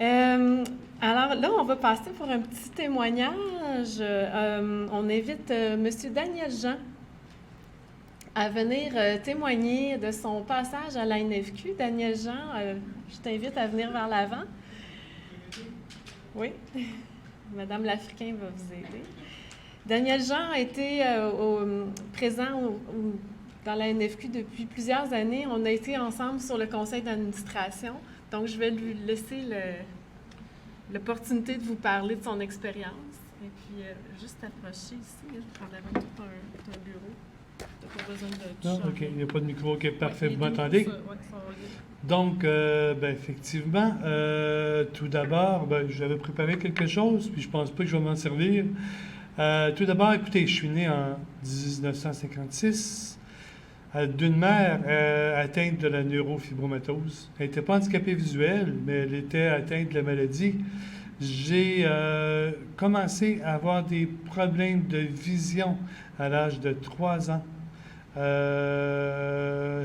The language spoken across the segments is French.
Alors là, on va passer pour un petit témoignage. On invite Monsieur Daniel Jean à venir témoigner de son passage à la NFQ. Daniel Jean, je t'invite à venir vers l'avant. Oui, Madame Lafricain va vous aider. Daniel Jean a été présent dans la NFQ depuis plusieurs années. On a été ensemble sur le conseil d'administration. Donc, je vais lui laisser l'opportunité de vous parler de son expérience. Et puis, juste approcher ici, on avait tout un bureau. Tu n'as pas besoin de tout Non, OK, il n'y a pas de micro. OK, parfait. Vous m'entendez? Donc, effectivement, tout d'abord, j'avais préparé quelque chose, puis je pense pas que je vais m'en servir. Tout d'abord, écoutez, je suis né en 1956 d'une mère atteinte de la neurofibromatose. Elle n'était pas handicapée visuelle, mais elle était atteinte de la maladie. J'ai commencé à avoir des problèmes de vision à l'âge de 3 ans.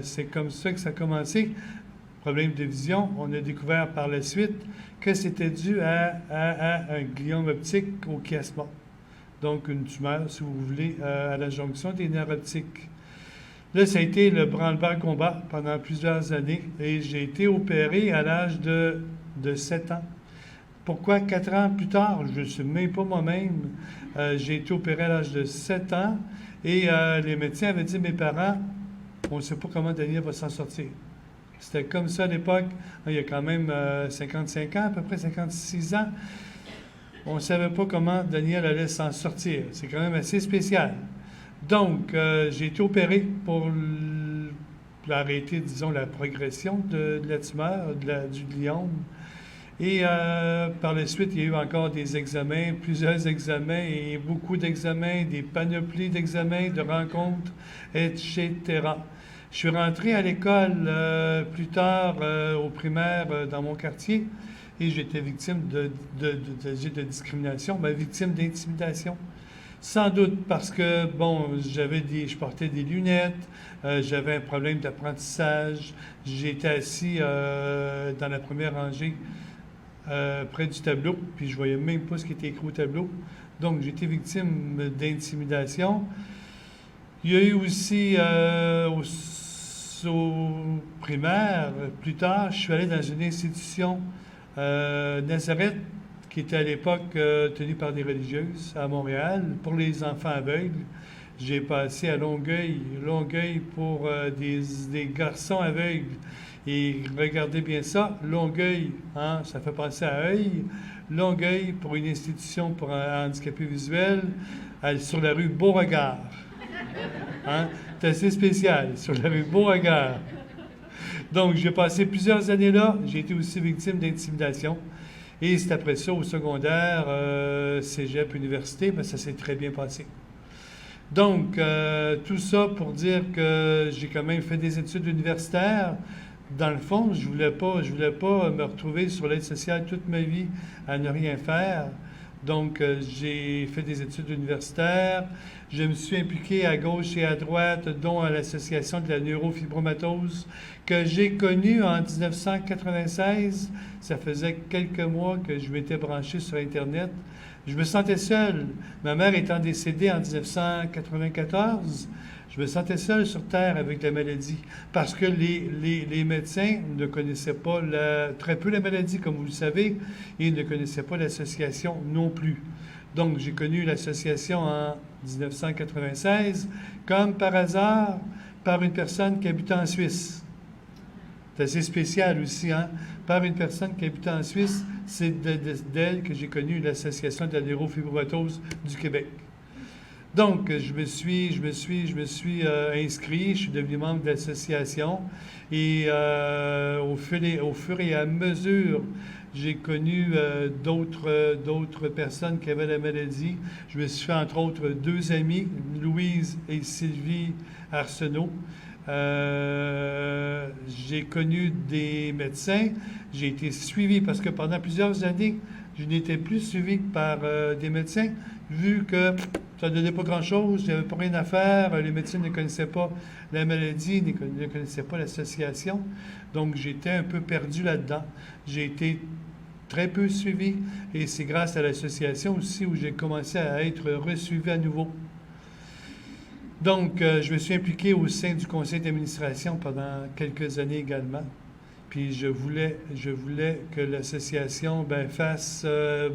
C'est comme ça que ça a commencé. Problème de vision. On a découvert par la suite que c'était dû à un gliome optique au chiasma. Donc, une tumeur, si vous voulez, à la jonction des nerfs optiques. Là, ça a été le branle-bas-combat pendant plusieurs années et j'ai été opéré à l'âge de 7 ans. Pourquoi 4 ans plus tard? Je ne sais même pas moi-même. J'ai été opéré à l'âge de 7 ans et les médecins avaient dit à mes parents, on ne sait pas comment Daniel va s'en sortir. C'était comme ça à l'époque. Il y a quand même 55 ans, à peu près 56 ans. On ne savait pas comment Daniel allait s'en sortir. C'est quand même assez spécial. Donc, j'ai été opéré pour arrêter, disons, la progression de la tumeur, du gliome. Et par la suite, il y a eu encore des examens, plusieurs examens et beaucoup d'examens, des panoplies d'examens, de rencontres, etc. Je suis rentré à l'école plus tard, au primaire, dans mon quartier, et j'étais victime de discrimination, mais victime d'intimidation. Sans doute parce que, bon, je portais des lunettes, j'avais un problème d'apprentissage, j'étais assis dans la première rangée près du tableau, puis je voyais même pas ce qui était écrit au tableau. Donc, j'étais victime d'intimidation. Il y a eu aussi au primaire, plus tard, je suis allé dans une institution Nazareth, qui était à l'époque tenue par des religieuses à Montréal, pour les enfants aveugles. J'ai passé à Longueuil pour des garçons aveugles. Et regardez bien ça, Longueuil, hein, ça fait penser à œil. Longueuil pour une institution pour handicapés visuels sur la rue Beauregard. Hein? C'est assez spécial, sur la rue Beauregard. Donc, j'ai passé plusieurs années là. J'ai été aussi victime d'intimidation. Et c'est après ça, au secondaire, cégep, université, ben, ça s'est très bien passé. Donc, tout ça pour dire que j'ai quand même fait des études universitaires. Dans le fond, je voulais pas me retrouver sur l'aide sociale toute ma vie à ne rien faire. Donc, j'ai fait des études universitaires. Je me suis impliqué à gauche et à droite, dont à l'Association de la neurofibromatose, que j'ai connue en 1996. Ça faisait quelques mois que je m'étais branché sur Internet. Je me sentais seul. Ma mère étant décédée en 1994, je me sentais seul sur Terre avec la maladie parce que les médecins ne connaissaient pas très peu la maladie, comme vous le savez, et ne connaissaient pas l'association non plus. Donc, j'ai connu l'association en 1996, comme par hasard, par une personne qui habitait en Suisse. C'est assez spécial aussi, hein? Par une personne qui habitait en Suisse, c'est d'elle que j'ai connu l'Association de la neurofibromatose du Québec. Donc, je me suis inscrit, je suis devenu membre de l'association et au fur et à mesure, j'ai connu d'autres personnes qui avaient la maladie. Je me suis fait, entre autres, 2 amis, Louise et Sylvie Arsenault. J'ai connu des médecins. J'ai été suivi parce que pendant plusieurs années, je n'étais plus suivi par des médecins, vu que ça ne donnait pas grand-chose, il n'y avait pas rien à faire, les médecins ne connaissaient pas la maladie, ne connaissaient pas l'association. Donc, j'étais un peu perdu là-dedans. J'ai été très peu suivi. Et c'est grâce à l'association aussi où j'ai commencé à être resuivi à nouveau. Donc, je me suis impliqué au sein du conseil d'administration pendant quelques années également. Puis je voulais que l'association fasse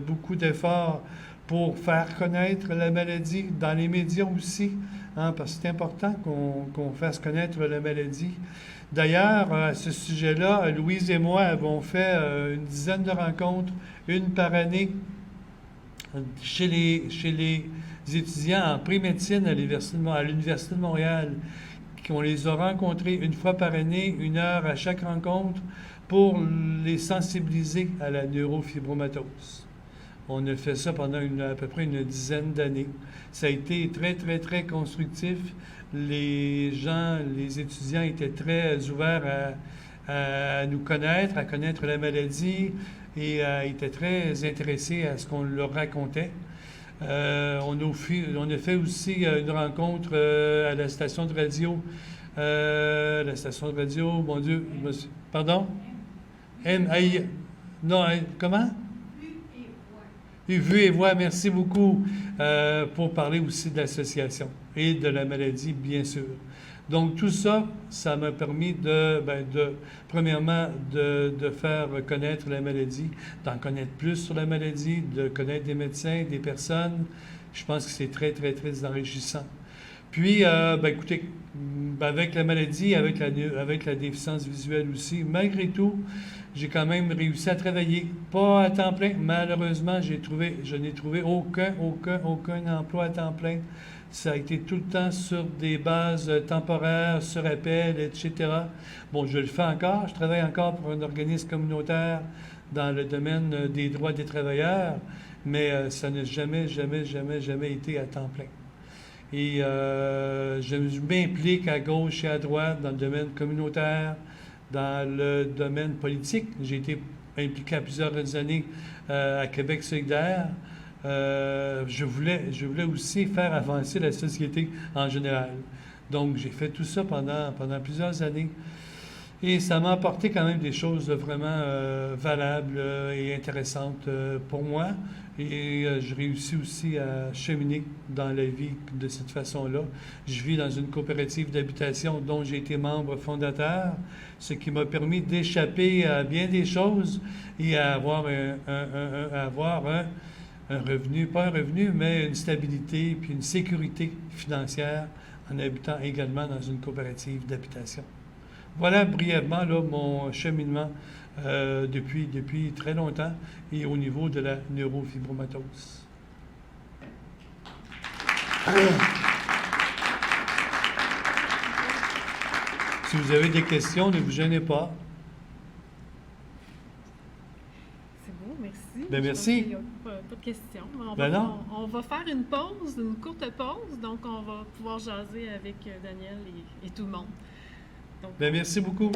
beaucoup d'efforts pour faire connaître la maladie dans les médias aussi, hein, parce que c'est important qu'on fasse connaître la maladie. D'ailleurs, à ce sujet-là, Louise et moi avons fait une dizaine de rencontres, une par année, chez les étudiants en pré-médecine à l'Université de Montréal. On les a rencontrés une fois par année, 1 heure à chaque rencontre, pour les sensibiliser à la neurofibromatose. On a fait ça pendant à peu près une dizaine d'années. Ça a été très, très, très constructif. Les gens, les étudiants étaient très ouverts à nous connaître, à connaître la maladie et étaient très intéressés à ce qu'on leur racontait. On a fait aussi une rencontre à la station de radio. Mon Dieu, pardon? Non, comment? Vue et voix, merci beaucoup pour parler aussi de l'association et de la maladie, bien sûr. Donc, tout ça, ça m'a permis premièrement, de faire connaître la maladie, d'en connaître plus sur la maladie, de connaître des médecins, des personnes. Je pense que c'est très, très, très enrichissant. Puis, écoutez, avec la maladie, avec la déficience visuelle aussi, malgré tout, j'ai quand même réussi à travailler, pas à temps plein. Malheureusement, je n'ai trouvé aucun emploi à temps plein. Ça a été tout le temps sur des bases temporaires, sur appel, etc. Bon, je le fais encore. Je travaille encore pour un organisme communautaire dans le domaine des droits des travailleurs, mais ça n'a jamais été à temps plein. Et je m'implique à gauche et à droite dans le domaine communautaire, dans le domaine politique. J'ai été impliqué à plusieurs années à Québec solidaire. Je voulais aussi faire avancer la société en général. Donc, j'ai fait tout ça pendant plusieurs années. Et ça m'a apporté quand même des choses vraiment valables et intéressantes pour moi. Et je réussis aussi à cheminer dans la vie de cette façon-là. Je vis dans une coopérative d'habitation dont j'ai été membre fondateur, ce qui m'a permis d'échapper à bien des choses et à avoir un revenu, pas un revenu, mais une stabilité puis une sécurité financière en habitant également dans une coopérative d'habitation. Voilà brièvement là, mon cheminement depuis très longtemps et au niveau de la neurofibromatose. Si vous avez des questions, ne vous gênez pas. C'est beau, merci. Merci. Il n'y a pas de questions. On va faire une courte pause, donc on va pouvoir jaser avec Daniel et tout le monde. Donc, Merci beaucoup.